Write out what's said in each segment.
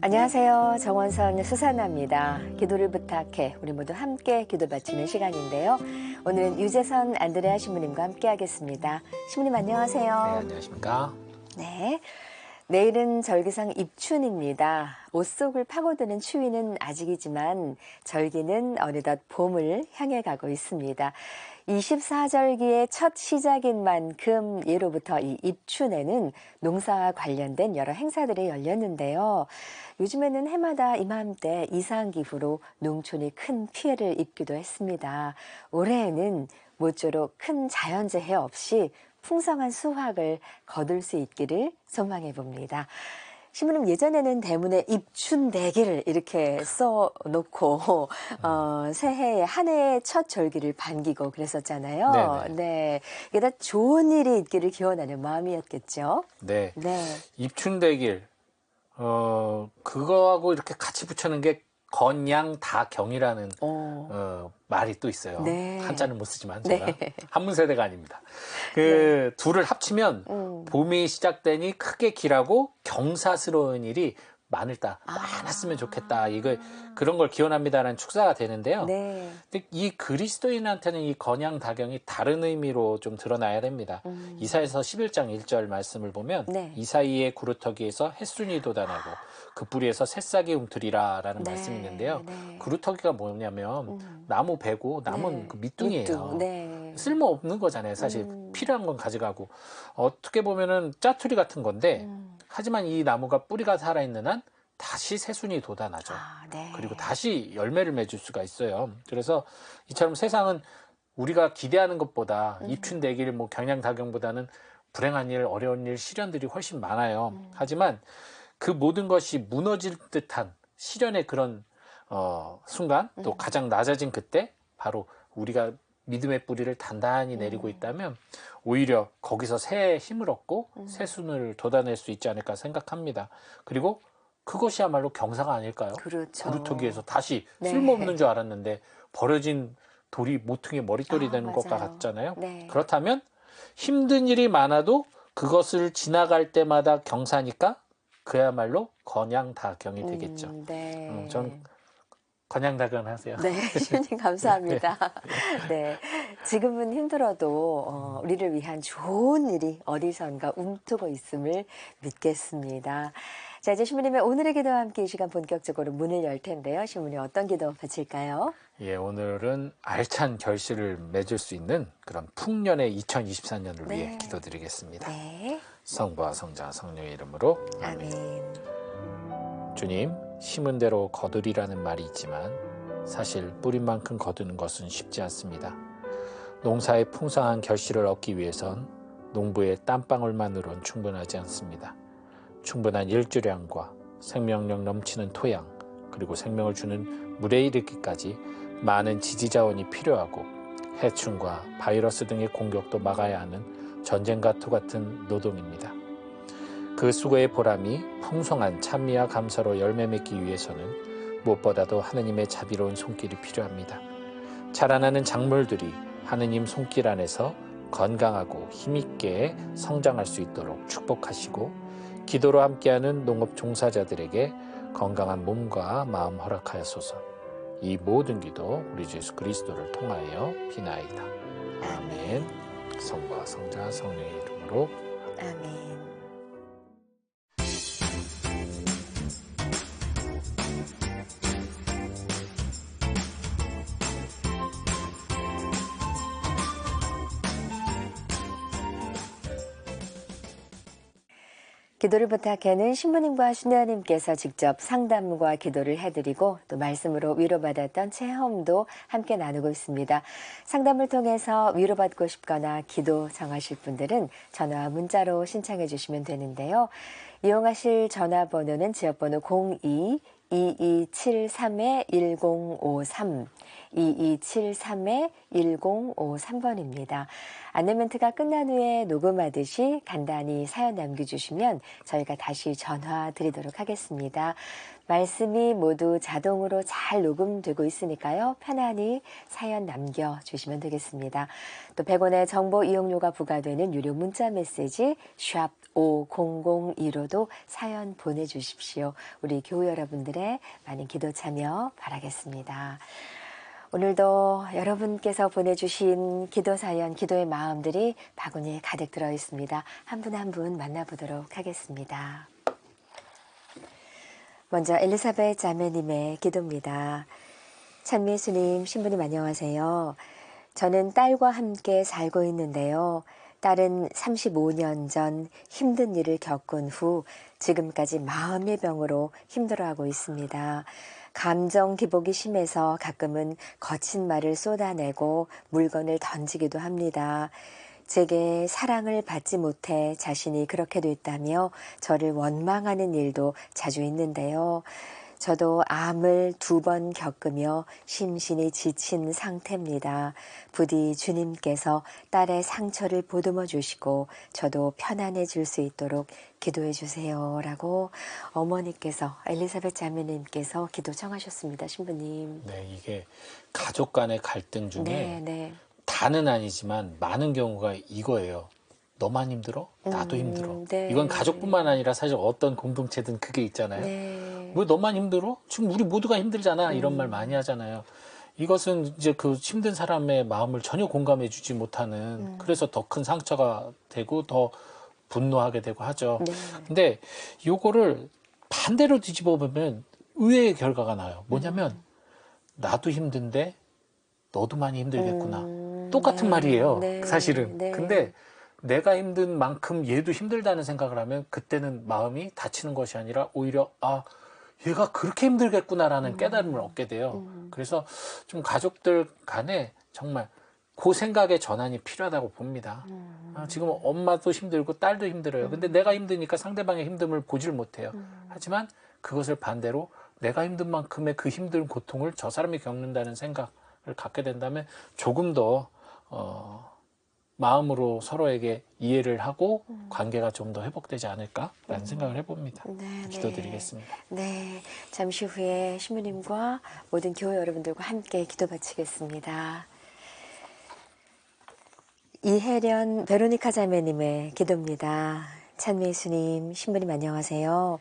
안녕하세요. 정원선 수사나입니다. 기도를 부탁해 우리 모두 함께 기도 바치는 시간인데요. 오늘은 유재선 안드레아 신부님과 함께 하겠습니다. 신부님 안녕하세요. 네, 안녕하십니까. 네, 내일은 절기상 입춘입니다. 옷 속을 파고드는 추위는 아직이지만 절기는 어느덧 봄을 향해 가고 있습니다. 24절기의 첫 시작인 만큼 예로부터 이 입춘에는 농사와 관련된 여러 행사들이 열렸는데요. 요즘에는 해마다 이맘때 이상기후로 농촌이 큰 피해를 입기도 했습니다. 올해에는 모쪼록 큰 자연재해 없이 풍성한 수확을 거둘 수 있기를 소망해 봅니다. 신부님 예전에는 대문에 입춘대기를 이렇게 써놓고 새해의 한 해의 첫 절기를 반기고 그랬었잖아요. 네네. 네, 이게 다 좋은 일이 있기를 기원하는 마음이었겠죠. 네. 네. 입춘대길, 그거하고 이렇게 같이 붙여놓은 게 건양다경이라는 말이 또 있어요. 네. 한자는 못 쓰지만 제가 네. 한문 세대가 아닙니다. 그 둘을 합치면 봄이 시작되니 크게 길하고 경사스러운 일이 많았으면 좋겠다. 이거 그런 걸 기원합니다라는 축사가 되는데요. 네. 근데 이 그리스도인한테는 이 건양다경이 다른 의미로 좀 드러나야 됩니다. 이사야서 11장 1절 말씀을 보면 네. 이사이의 구루터기에서 햇순이 돋아나고 그 뿌리에서 새싹이 움트리라 라는 네. 말씀이 있는데요. 네. 구루터기가 뭐냐면 나무 베고 남은 네. 그 밑둥이에요. 밑둥. 네. 쓸모없는 거잖아요. 사실 필요한 건 가져가고 어떻게 보면은 짜투리 같은 건데 하지만 이 나무가 뿌리가 살아있는 한 다시 새순이 돋아나죠. 네. 그리고 다시 열매를 맺을 수가 있어요. 그래서 이처럼 세상은 우리가 기대하는 것보다 입춘대길 뭐 경양다경보다는 불행한 일, 어려운 일, 시련들이 훨씬 많아요. 하지만 그 모든 것이 무너질 듯한 시련의 그런 순간, 또 가장 낮아진 그때 바로 우리가 믿음의 뿌리를 단단히 내리고 있다면 오히려 거기서 새 힘을 얻고 새 순을 돋아낼 수 있지 않을까 생각합니다. 그리고 그것이야말로 경사가 아닐까요? 그렇죠. 구루터기에서 다시 네. 쓸모없는 줄 알았는데 버려진 돌이 모퉁이의 머릿돌이 되는 맞아요. 것과 같잖아요. 네. 그렇다면 힘든 일이 많아도 그것을 지나갈 때마다 경사니까 그야말로 건양다경이 되겠죠. 네. 전 건양다경 하세요. 네, 신부님 감사합니다. 네, 지금은 힘들어도 우리를 위한 좋은 일이 어디선가 움트고 있음을 믿겠습니다. 자, 이제 신부님의 오늘의 기도와 함께 이 시간 본격적으로 문을 열 텐데요. 신부님 어떤 기도 바칠까요? 예, 오늘은 알찬 결실을 맺을 수 있는 그런 풍년의 2024년을 위해 기도드리겠습니다. 네. 성부와 성자 성령의 이름으로 아멘. 주님, 심은 대로 거두리라는 말이 있지만 사실 뿌린 만큼 거두는 것은 쉽지 않습니다. 농사의 풍성한 결실을 얻기 위해선 농부의 땀방울만으로는 충분하지 않습니다. 충분한 일조량과 생명력 넘치는 토양, 그리고 생명을 주는 물에 이르기까지 많은 지지자원이 필요하고 해충과 바이러스 등의 공격도 막아야 하는 전쟁과 같은 노동입니다. 그 수고의 보람이 풍성한 찬미와 감사로 열매 맺기 위해서는 무엇보다도 하느님의 자비로운 손길이 필요합니다. 자라나는 작물들이 하느님 손길 안에서 건강하고 힘있게 성장할 수 있도록 축복하시고 기도로 함께하는 농업 종사자들에게 건강한 몸과 마음 허락하여소서. 이 모든 기도 우리 주 예수 그리스도를 통하여 비나이다. 아멘. 성부와 성자 성령의 이름으로 아멘. 기도를 부탁해는 신부님과 수녀님께서 직접 상담과 기도를 해드리고 또 말씀으로 위로받았던 체험도 함께 나누고 있습니다. 상담을 통해서 위로받고 싶거나 기도 정하실 분들은 전화와 문자로 신청해 주시면 되는데요. 이용하실 전화번호는 지역번호 02-2273-1053 2273-1053번입니다. 안내 멘트가 끝난 후에 녹음하듯이 간단히 사연 남겨주시면 저희가 다시 전화 드리도록 하겠습니다. 말씀이 모두 자동으로 잘 녹음되고 있으니까요. 편안히 사연 남겨주시면 되겠습니다. 또 100원의 정보 이용료가 부과되는 유료 문자 메시지 샵 5002로도 사연 보내주십시오. 우리 교우 여러분들의 많은 기도 참여 바라겠습니다. 오늘도 여러분께서 보내주신 기도 사연, 기도의 마음들이 바구니에 가득 들어 있습니다. 한 분 한 분 만나보도록 하겠습니다. 먼저 엘리사벳 자매님의 기도입니다. 찬미수님, 신부님 안녕하세요. 저는 딸과 함께 살고 있는데요. 딸은 35년 전 힘든 일을 겪은 후 지금까지 마음의 병으로 힘들어하고 있습니다. 감정 기복이 심해서 가끔은 거친 말을 쏟아내고 물건을 던지기도 합니다. 제게 사랑을 받지 못해 자신이 그렇게 됐다며 저를 원망하는 일도 자주 있는데요. 저도 암을 2번 겪으며 심신이 지친 상태입니다. 부디 주님께서 딸의 상처를 보듬어 주시고 저도 편안해질 수 있도록 기도해 주세요. 라고 어머니께서, 엘리사벳 자매님께서 기도 청하셨습니다. 신부님. 네, 이게 가족 간의 갈등 중에 네. 다는 아니지만 많은 경우가 이거예요. 너만 힘들어? 나도 힘들어. 네. 이건 가족뿐만 아니라 사실 어떤 공동체든 그게 있잖아요. 네. 왜 너만 힘들어? 지금 우리 모두가 힘들잖아. 이런 말 많이 하잖아요. 이것은 이제 그 힘든 사람의 마음을 전혀 공감해 주지 못하는, 그래서 더 큰 상처가 되고 더 분노하게 되고 하죠. 네. 근데 요거를 반대로 뒤집어 보면 의외의 결과가 나요. 뭐냐면 나도 힘든데 너도 많이 힘들겠구나. 똑같은 네. 말이에요. 네. 사실은. 네. 근데 내가 힘든 만큼 얘도 힘들다는 생각을 하면 그때는 마음이 다치는 것이 아니라 오히려 얘가 그렇게 힘들겠구나라는 깨달음을 얻게 돼요. 그래서 좀 가족들 간에 정말 그 생각의 전환이 필요하다고 봅니다. 지금 엄마도 힘들고 딸도 힘들어요. 근데 내가 힘드니까 상대방의 힘듦을 보질 못해요. 하지만 그것을 반대로 내가 힘든 만큼의 그 힘든 고통을 저 사람이 겪는다는 생각을 갖게 된다면 조금 더 마음으로 서로에게 이해를 하고 관계가 좀 더 회복되지 않을까라는 생각을 해봅니다. 네, 기도드리겠습니다. 네, 잠시 후에 신부님과 모든 교회 여러분들과 함께 기도 바치겠습니다. 이혜련 베로니카 자매님의 기도입니다. 찬미 예수님, 신부님 안녕하세요.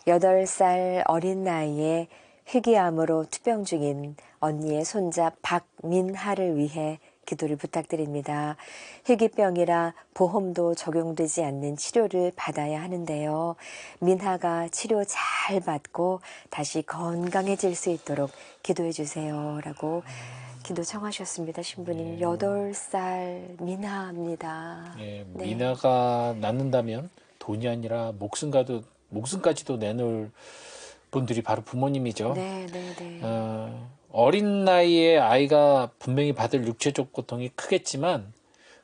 8살 어린 나이에 희귀암으로 투병 중인 언니의 손자 박민하를 위해 기도를 부탁드립니다. 희귀병이라 보험도 적용되지 않는 치료를 받아야 하는데요. 민하가 치료 잘 받고 다시 건강해질 수 있도록 기도해 주세요. 라고 기도 청하셨습니다. 신부님. 8살 민하입니다. 예, 네. 미나가 낳는다면 돈이 아니라 목숨까지도 내놓을 분들이 바로 부모님이죠. 네. 어린 나이에 아이가 분명히 받을 육체적 고통이 크겠지만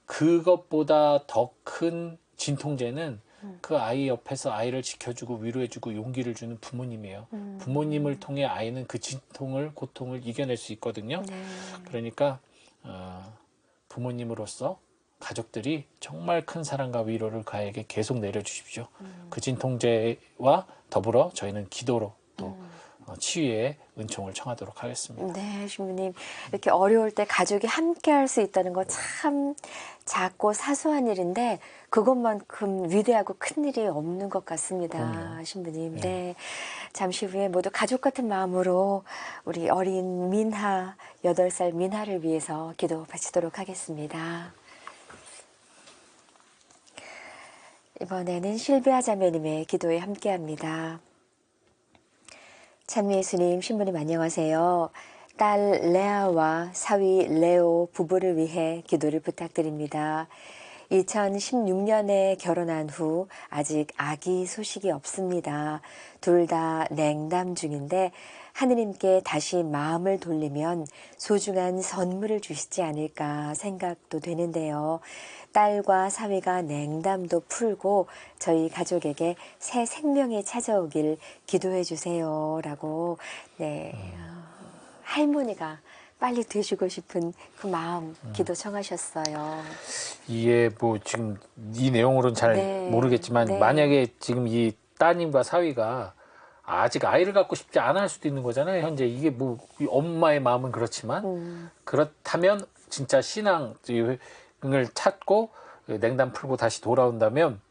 그것보다 더 큰 진통제는 그 아이 옆에서 아이를 지켜주고 위로해주고 용기를 주는 부모님이에요. 부모님을 통해 아이는 그 진통을, 고통을 이겨낼 수 있거든요. 네. 그러니까 부모님으로서 가족들이 정말 큰 사랑과 위로를 그 아이에게 계속 내려주십시오. 그 진통제와 더불어 저희는 기도로 또 치유의 은총을 청하도록 하겠습니다. 네, 신부님. 이렇게 어려울 때 가족이 함께 할 수 있다는 거 참 작고 사소한 일인데 그것만큼 위대하고 큰 일이 없는 것 같습니다. 그럼요. 신부님. 네. 네. 잠시 후에 모두 가족 같은 마음으로 우리 어린 민하, 8살 민하를 위해서 기도 바치도록 하겠습니다. 이번에는 실비아 자매님의 기도에 함께합니다. 찬미 예수님, 신부님 안녕하세요. 딸 레아와 사위 레오 부부를 위해 기도를 부탁드립니다. 2016년에 결혼한 후 아직 아기 소식이 없습니다. 둘 다 냉담 중인데 하느님께 다시 마음을 돌리면 소중한 선물을 주시지 않을까 생각도 되는데요. 딸과 사위가 냉담도 풀고 저희 가족에게 새 생명이 찾아오길 기도해 주세요. 라고, 네. 할머니가 빨리 되시고 싶은 그 마음 기도 청하셨어요. 이게 뭐 지금 이 내용으로는 잘 네. 모르겠지만 네. 만약에 지금 이 따님과 사위가 아직 아이를 갖고 싶지 않아 할 수도 있는 거잖아요. 현재 이게 뭐 엄마의 마음은 그렇지만 그렇다면 진짜 신앙을 찾고 냉담 풀고 다시 돌아온다면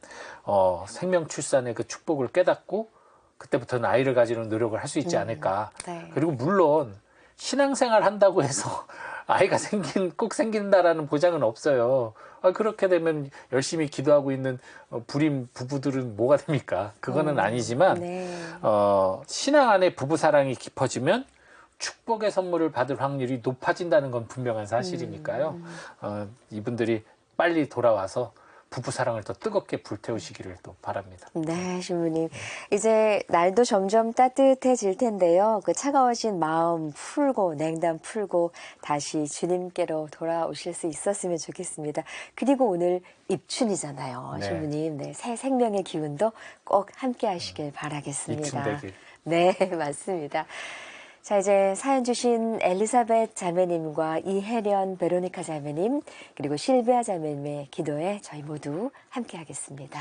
생명 출산의 그 축복을 깨닫고 그때부터는 아이를 가지는 노력을 할 수 있지 않을까. 네. 그리고 물론 신앙생활 한다고 해서 아이가 꼭 생긴다라는 보장은 없어요. 그렇게 되면 열심히 기도하고 있는 불임 부부들은 뭐가 됩니까? 그거는 아니지만 네. 신앙 안에 부부 사랑이 깊어지면 축복의 선물을 받을 확률이 높아진다는 건 분명한 사실이니까요. 이분들이 빨리 돌아와서 부부 사랑을 더 뜨겁게 불태우시기를 또 바랍니다. 네, 신부님. 이제 날도 점점 따뜻해질 텐데요. 그 차가워진 마음 풀고 냉담 풀고 다시 주님께로 돌아오실 수 있었으면 좋겠습니다. 그리고 오늘 입춘이잖아요, 네. 신부님. 네, 새 생명의 기운도 꼭 함께 하시길 바라겠습니다. 입춘되길. 네, 맞습니다. 자, 이제 사연 주신 엘리사벳 자매님과 이혜련 베로니카 자매님 그리고 실비아 자매님의 기도에 저희 모두 함께 하겠습니다.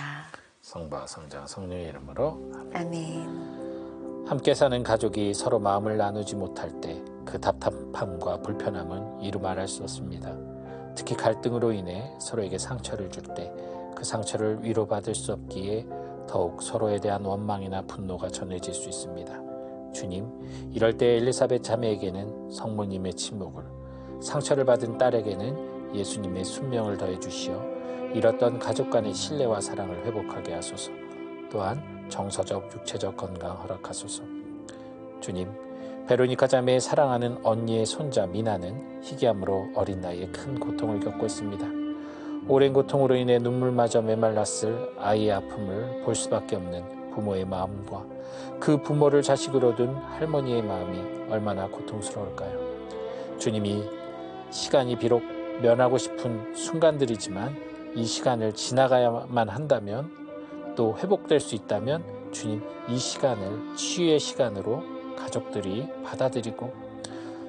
성부, 성자, 성령의 이름으로 아멘. 함께 사는 가족이 서로 마음을 나누지 못할 때 그 답답함과 불편함은 이루 말할 수 없습니다. 특히 갈등으로 인해 서로에게 상처를 줄 때 그 상처를 위로받을 수 없기에 더욱 서로에 대한 원망이나 분노가 전해질 수 있습니다. 주님, 이럴 때 엘리사벳 자매에게는 성모님의 침묵을, 상처를 받은 딸에게는 예수님의 순명을 더해 주시어 잃었던 가족 간의 신뢰와 사랑을 회복하게 하소서. 또한 정서적, 육체적 건강 허락하소서. 주님, 베로니카 자매의 사랑하는 언니의 손자 미나는 희귀암으로 어린 나이에 큰 고통을 겪고 있습니다. 오랜 고통으로 인해 눈물마저 메말랐을 아이의 아픔을 볼 수밖에 없는 부모의 마음과 그 부모를 자식으로 둔 할머니의 마음이 얼마나 고통스러울까요? 주님이 시간이 비록 면하고 싶은 순간들이지만 이 시간을 지나가야만 한다면 또 회복될 수 있다면 주님 이 시간을 치유의 시간으로 가족들이 받아들이고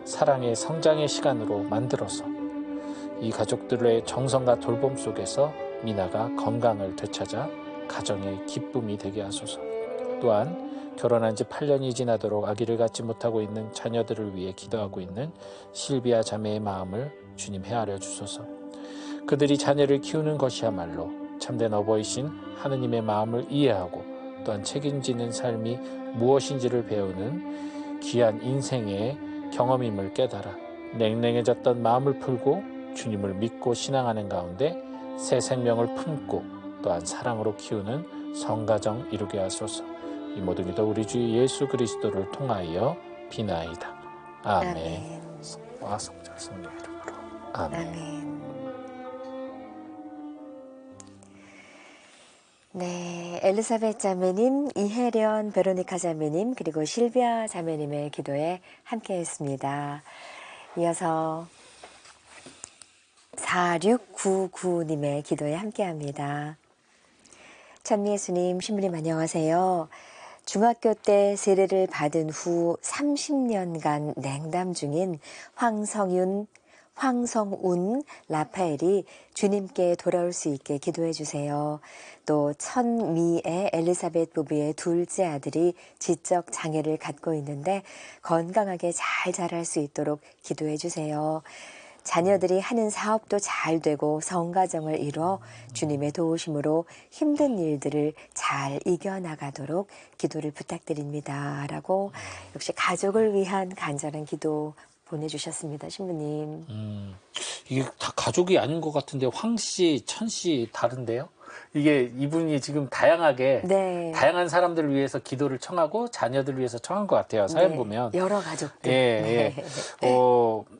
사랑의 성장의 시간으로 만들어서 이 가족들의 정성과 돌봄 속에서 미나가 건강을 되찾아 가정의 기쁨이 되게 하소서. 또한 결혼한 지 8년이 지나도록 아기를 갖지 못하고 있는 자녀들을 위해 기도하고 있는 실비아 자매의 마음을 주님 헤아려 주소서. 그들이 자녀를 키우는 것이야말로 참된 어버이신 하느님의 마음을 이해하고 또한 책임지는 삶이 무엇인지를 배우는 귀한 인생의 경험임을 깨달아 냉랭해졌던 마음을 풀고 주님을 믿고 신앙하는 가운데 새 생명을 품고 또한 사랑으로 키우는 성가정 이루게 하소서. 이 모든 기도 우리 주 예수 그리스도를 통하여 비나이다. 아멘. 아멘. 성부와 성자 성령 이름으로 아멘. 아멘. 네, 엘리사벳 자매님, 이혜련 베로니카 자매님 그리고 실비아 자매님의 기도에 함께했습니다. 이어서 4699님의 기도에 함께합니다. 찬미예수님, 신부님 안녕하세요. 중학교 때 세례를 받은 후 30년간 냉담 중인 황성운 라파엘이 주님께 돌아올 수 있게 기도해 주세요. 또 천미의 엘리사벳 부부의 둘째 아들이 지적 장애를 갖고 있는데 건강하게 잘 자랄 수 있도록 기도해 주세요. 자녀들이 하는 사업도 잘 되고 성가정을 이뤄 주님의 도우심으로 힘든 일들을 잘 이겨나가도록 기도를 부탁드립니다. 라고 역시 가족을 위한 간절한 기도 보내주셨습니다. 신부님. 이게 다 가족이 아닌 것 같은데 황씨, 천씨 다른데요? 이게 이분이 지금 다양하게 네. 다양한 사람들을 위해서 기도를 청하고 자녀들을 위해서 청한 것 같아요. 사연 네. 보면. 여러 가족들. 예, 네.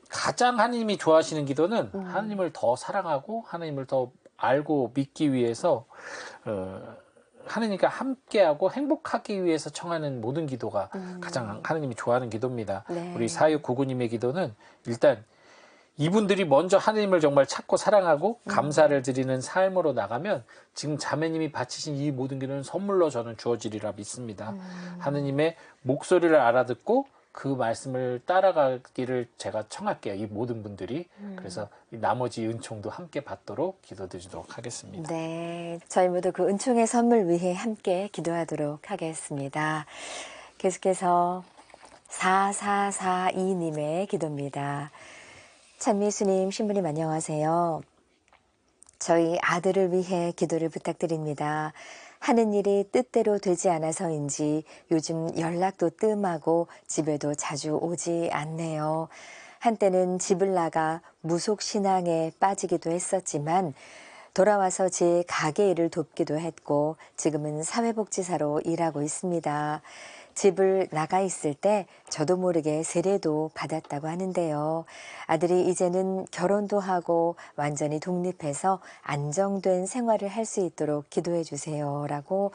가장 하나님이 좋아하시는 기도는 하나님을 더 사랑하고 하나님을 더 알고 믿기 위해서 하나님과 함께하고 행복하기 위해서 청하는 모든 기도가 가장 하나님이 좋아하는 기도입니다. 네. 우리 4699님의 기도는 일단 이분들이 먼저 하나님을 정말 찾고 사랑하고 감사를 드리는 삶으로 나가면 지금 자매님이 바치신 이 모든 기도는 선물로 저는 주어지리라 믿습니다. 하나님의 목소리를 알아듣고 그 말씀을 따라가기를 제가 청할게요. 이 모든 분들이. 그래서 이 나머지 은총도 함께 받도록 기도드리도록 하겠습니다. 네, 저희 모두 그 은총의 선물 위해 함께 기도하도록 하겠습니다. 계속해서 4442님의 기도입니다. 찬미수님, 신부님 안녕하세요. 저희 아들을 위해 기도를 부탁드립니다. 하는 일이 뜻대로 되지 않아서인지 요즘 연락도 뜸하고 집에도 자주 오지 않네요. 한때는 집을 나가 무속신앙에 빠지기도 했었지만 돌아와서 제 가게 일을 돕기도 했고 지금은 사회복지사로 일하고 있습니다. 집을 나가 있을 때 저도 모르게 세례도 받았다고 하는데요. 아들이 이제는 결혼도 하고 완전히 독립해서 안정된 생활을 할 수 있도록 기도해 주세요라고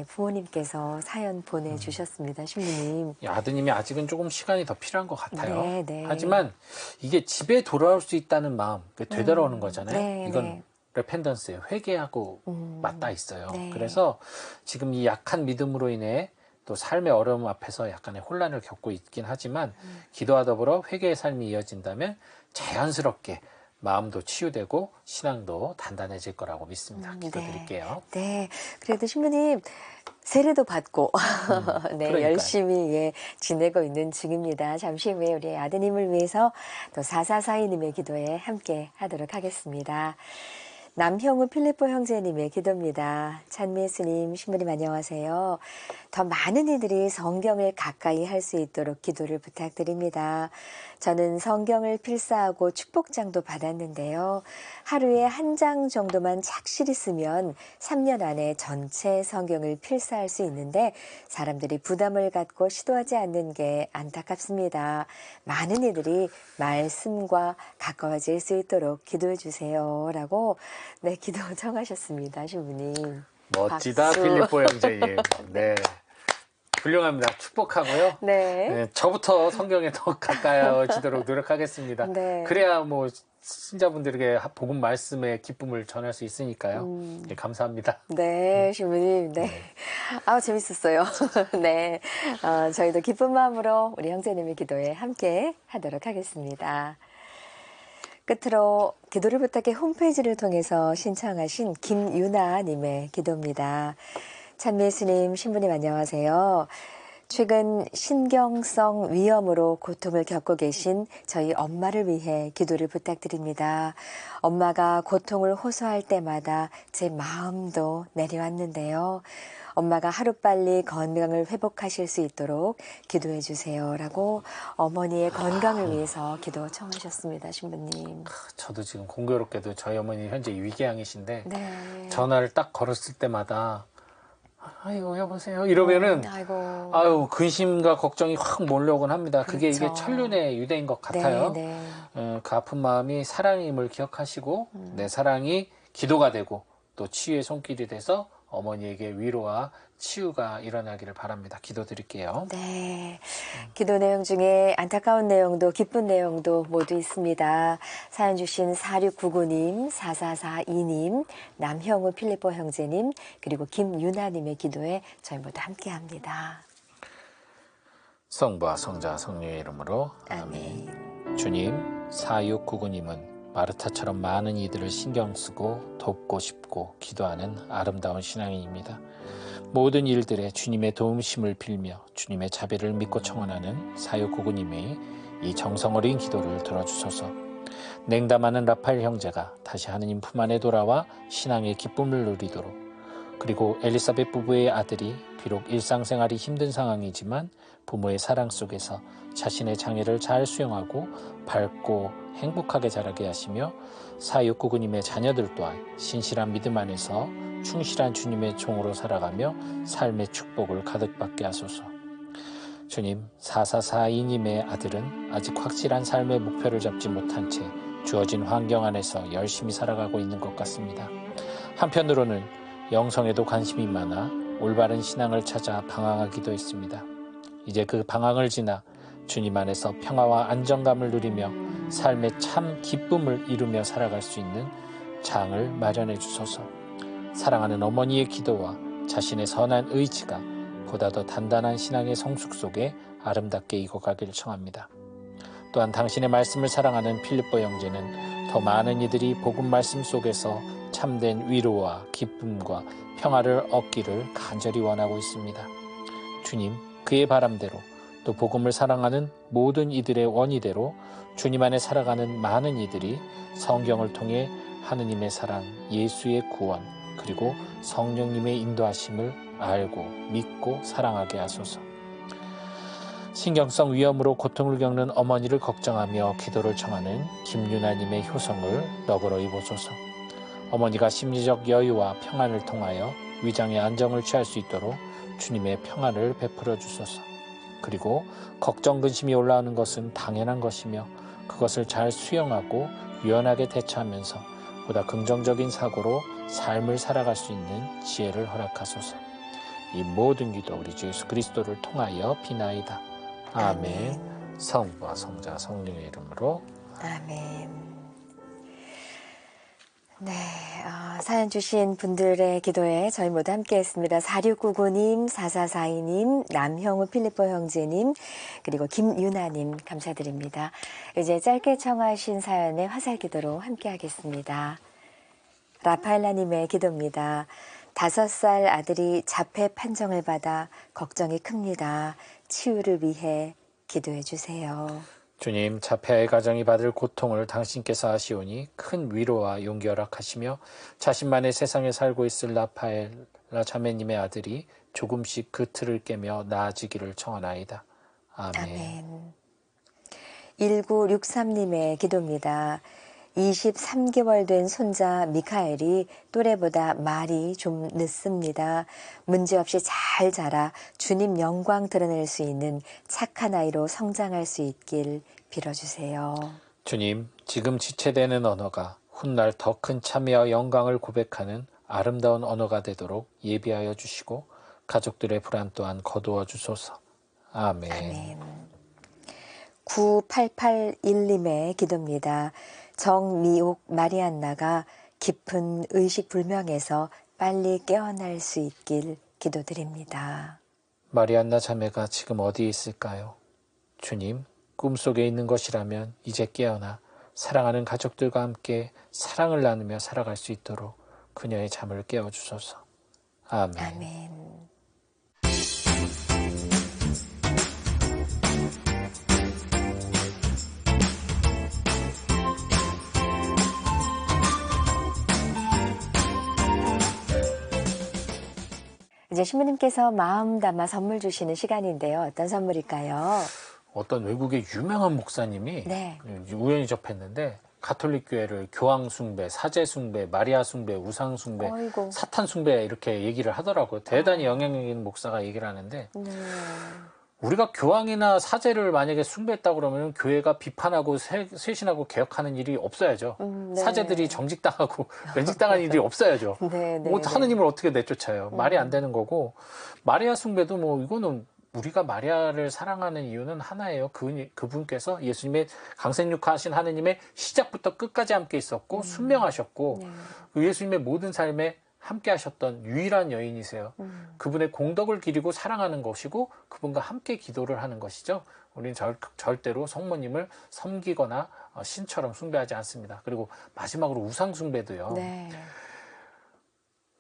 부모님께서 사연 보내주셨습니다. 신부님. 아드님이 아직은 조금 시간이 더 필요한 것 같아요. 네, 네. 하지만 이게 집에 돌아올 수 있다는 마음, 되돌아오는 거잖아요. 네, 이건 네. 레펜던스예요. 회개하고 맞닿아 있어요. 네. 그래서 지금 이 약한 믿음으로 인해 또 삶의 어려움 앞에서 약간의 혼란을 겪고 있긴 하지만 기도와 더불어 회개의 삶이 이어진다면 자연스럽게 마음도 치유되고 신앙도 단단해질 거라고 믿습니다. 기도드릴게요. 네. 그래도 신부님 세례도 받고 네, 그러니까요. 열심히 지내고 있는 중입니다. 잠시 후에 우리 아드님을 위해서 또 4442님의 기도에 함께 하도록 하겠습니다. 남형우 필리포 형제님의 기도입니다. 찬미예수님, 신부님 안녕하세요. 더 많은 이들이 성경을 가까이 할 수 있도록 기도를 부탁드립니다. 저는 성경을 필사하고 축복장도 받았는데요. 하루에 한 장 정도만 착실히 쓰면 3년 안에 전체 성경을 필사할 수 있는데 사람들이 부담을 갖고 시도하지 않는 게 안타깝습니다. 많은 이들이 말씀과 가까워질 수 있도록 기도해 주세요라고 기도 청하셨습니다. 신부님. 멋지다, 박수. 필리포 형제님. 네. 훌륭합니다. 축복하고요. 네. 저부터 성경에 더 가까워지도록 노력하겠습니다. 네. 그래야 신자분들에게 복음 말씀의 기쁨을 전할 수 있으니까요. 네, 감사합니다. 네, 신부님. 네. 재밌었어요. 네. 저희도 기쁜 마음으로 우리 형제님의 기도에 함께 하도록 하겠습니다. 끝으로 기도를 부탁해 홈페이지를 통해서 신청하신 김유나님의 기도입니다. 찬미예수님, 신부님 안녕하세요. 최근 신경성 위염으로 고통을 겪고 계신 저희 엄마를 위해 기도를 부탁드립니다. 엄마가 고통을 호소할 때마다 제 마음도 내려왔는데요. 엄마가 하루빨리 건강을 회복하실 수 있도록 기도해 주세요라고 어머니의 건강을 위해서 기도 청하셨습니다. 신부님. 저도 지금 공교롭게도 저희 어머니 현재 위궤양이신데 네. 전화를 딱 걸었을 때마다 아이고 여보세요 이러면은 아이고. 근심과 걱정이 확 몰려오곤 합니다. 그게 이게 그렇죠. 천륜의 유대인 것 같아요. 네. 그 아픈 마음이 사랑임을 기억하시고 내 사랑이 기도가 되고 또 치유의 손길이 돼서 어머니에게 위로와 치유가 일어나기를 바랍니다. 기도드릴게요. 네. 기도 내용 중에 안타까운 내용도 기쁜 내용도 모두 있습니다. 사연 주신 4699님, 4442님, 남형우 필리포 형제님, 그리고 김유나님의 기도에 저희 모두 함께합니다. 성부와 성자 성령의 이름으로 아멘. 주님, 4699님은 마르타처럼 많은 이들을 신경 쓰고 돕고 싶고 기도하는 아름다운 신앙인입니다. 모든 일들에 주님의 도움심을 빌며 주님의 자비를 믿고 청원하는 4699님의 이 정성 어린 기도를 들어주소서. 냉담하는 라파엘 형제가 다시 하느님 품 안에 돌아와 신앙의 기쁨을 누리도록, 그리고 엘리사벳 부부의 아들이 비록 일상생활이 힘든 상황이지만 부모의 사랑 속에서 자신의 장애를 잘 수용하고 밝고 행복하게 자라게 하시며 4699님의 자녀들 또한 신실한 믿음 안에서 충실한 주님의 종으로 살아가며 삶의 축복을 가득 받게 하소서. 주님, 4442님의 아들은 아직 확실한 삶의 목표를 잡지 못한 채 주어진 환경 안에서 열심히 살아가고 있는 것 같습니다. 한편으로는 영성에도 관심이 많아 올바른 신앙을 찾아 방황하기도 했습니다. 이제 그 방황을 지나 주님 안에서 평화와 안정감을 누리며 삶의 참 기쁨을 이루며 살아갈 수 있는 장을 마련해 주소서. 사랑하는 어머니의 기도와 자신의 선한 의지가 보다 더 단단한 신앙의 성숙 속에 아름답게 익어가길 청합니다. 또한 당신의 말씀을 사랑하는 필립보 형제는 더 많은 이들이 복음 말씀 속에서 참된 위로와 기쁨과 평화를 얻기를 간절히 원하고 있습니다. 주님, 그의 바람대로 또 복음을 사랑하는 모든 이들의 원의대로 주님 안에 살아가는 많은 이들이 성경을 통해 하느님의 사랑, 예수의 구원, 그리고 성령님의 인도하심을 알고 믿고 사랑하게 하소서. 신경성 위염으로 고통을 겪는 어머니를 걱정하며 기도를 청하는 김유나님의 효성을 너그러이 보소서. 어머니가 심리적 여유와 평안을 통하여 위장의 안정을 취할 수 있도록 주님의 평안을 베풀어 주소서. 그리고 걱정, 근심이 올라오는 것은 당연한 것이며 그것을 잘 수용하고 유연하게 대처하면서 보다 긍정적인 사고로 삶을 살아갈 수 있는 지혜를 허락하소서. 이 모든 기도 우리 주 예수 그리스도를 통하여 비나이다. 아멘. 성부와 성자 성령의 이름으로 아멘. 네, 사연 주신 분들의 기도에 저희 모두 함께 했습니다. 4699님, 4442님, 남형우 필리포 형제님, 그리고 김유나님 감사드립니다. 이제 짧게 청하신 사연의 화살 기도로 함께 하겠습니다. 라파엘라님의 기도입니다. 5살 아들이 자폐 판정을 받아 걱정이 큽니다. 치유를 위해 기도해 주세요. 주님, 자폐아의 가정이 받을 고통을 당신께서 아시오니 큰 위로와 용기 허락하시며 자신만의 세상에 살고 있을 라파엘라 자매님의 아들이 조금씩 그 틀을 깨며 나아지기를 청하나이다. 아멘. 아멘. 1963님의 기도입니다. 23개월 된 손자 미카엘이 또래보다 말이 좀 늦습니다. 문제없이 잘 자라 주님 영광 드러낼 수 있는 착한 아이로 성장할 수 있길 빌어주세요. 주님, 지금 지체되는 언어가 훗날 더 큰 참여와 영광을 고백하는 아름다운 언어가 되도록 예비하여 주시고 가족들의 불안 또한 거두어 주소서. 아멘. 아멘. 9881님의 기도입니다. 정미옥 마리안나가 깊은 의식불명에서 빨리 깨어날 수 있길 기도드립니다. 마리안나 자매가 지금 어디에 있을까요? 주님, 꿈속에 있는 것이라면 이제 깨어나 사랑하는 가족들과 함께 사랑을 나누며 살아갈 수 있도록 그녀의 잠을 깨워주소서. 아멘. 아멘. 이제 신부님께서 마음 담아 선물 주시는 시간인데요. 어떤 선물일까요? 어떤 외국의 유명한 목사님이 네. 우연히 접했는데 가톨릭 교회를 교황 숭배, 사제 숭배, 마리아 숭배, 우상 숭배, 어이고. 사탄 숭배 이렇게 얘기를 하더라고요. 대단히 영향력 있는 목사가 얘기를 하는데 우리가 교황이나 사제를 만약에 숭배했다 그러면 교회가 비판하고 쇄신하고 개혁하는 일이 없어야죠. 네. 사제들이 정직당하고 면직당하는 일이 없어야죠. 네, 네, 하느님을 어떻게 내쫓아요? 말이 안 되는 거고 마리아 숭배도 뭐 이거는 우리가 마리아를 사랑하는 이유는 하나예요. 그분께서 예수님의 강생육하신 하느님의 시작부터 끝까지 함께 있었고 순명하셨고 그 예수님의 모든 삶에 함께 하셨던 유일한 여인이세요. 그분의 공덕을 기리고 사랑하는 것이고 그분과 함께 기도를 하는 것이죠. 우리는 절대로 성모님을 섬기거나 신처럼 숭배하지 않습니다. 그리고 마지막으로 우상 숭배도요. 네.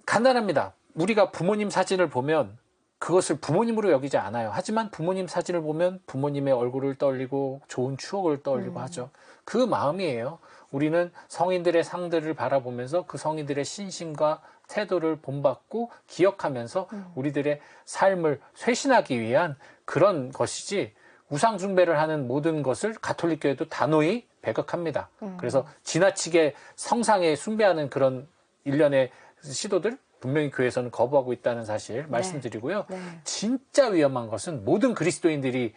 간단합니다. 우리가 부모님 사진을 보면 그것을 부모님으로 여기지 않아요. 하지만 부모님 사진을 보면 부모님의 얼굴을 떠올리고 좋은 추억을 떠올리고 하죠. 그 마음이에요. 우리는 성인들의 상들을 바라보면서 그 성인들의 신심과 태도를 본받고 기억하면서 우리들의 삶을 쇄신하기 위한 그런 것이지 우상 숭배를 하는 모든 것을 가톨릭 교회도 단호히 배격합니다. 그래서 지나치게 성상에 숭배하는 그런 일련의 시도들 분명히 교회에서는 거부하고 있다는 사실 말씀드리고요. 네. 진짜 위험한 것은 모든 그리스도인들이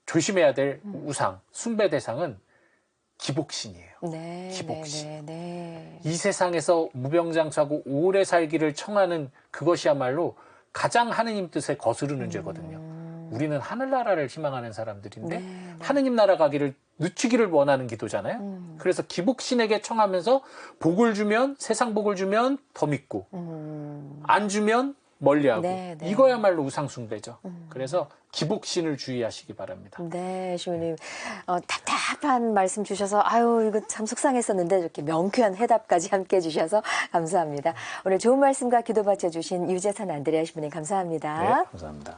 조심해야 될 우상, 숭배 대상은 기복신이에요. 네, 기복신. 네, 네. 이 세상에서 무병장수하고 오래 살기를 청하는 그것이야말로 가장 하느님 뜻에 거스르는 죄거든요. 우리는 하늘나라를 희망하는 사람들인데 네. 하느님 나라 가기를 늦추기를 원하는 기도잖아요. 그래서 기복신에게 청하면서 복을 주면 세상 복을 주면 더 믿고 안 주면 멀리하고 네, 네. 이거야말로 우상숭배죠. 그래서 기복신을 주의하시기 바랍니다. 네, 주님. 답답한 말씀 주셔서 아유 이거 참 속상했었는데 이렇게 명쾌한 해답까지 함께 해주셔서 감사합니다. 오늘 좋은 말씀과 기도 바쳐주신 유재선 안드레아 신부님 감사합니다. 네, 감사합니다.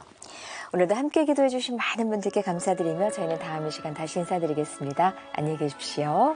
오늘도 함께 기도해 주신 많은 분들께 감사드리며 저희는 다음 이 시간 다시 인사드리겠습니다. 안녕히 계십시오.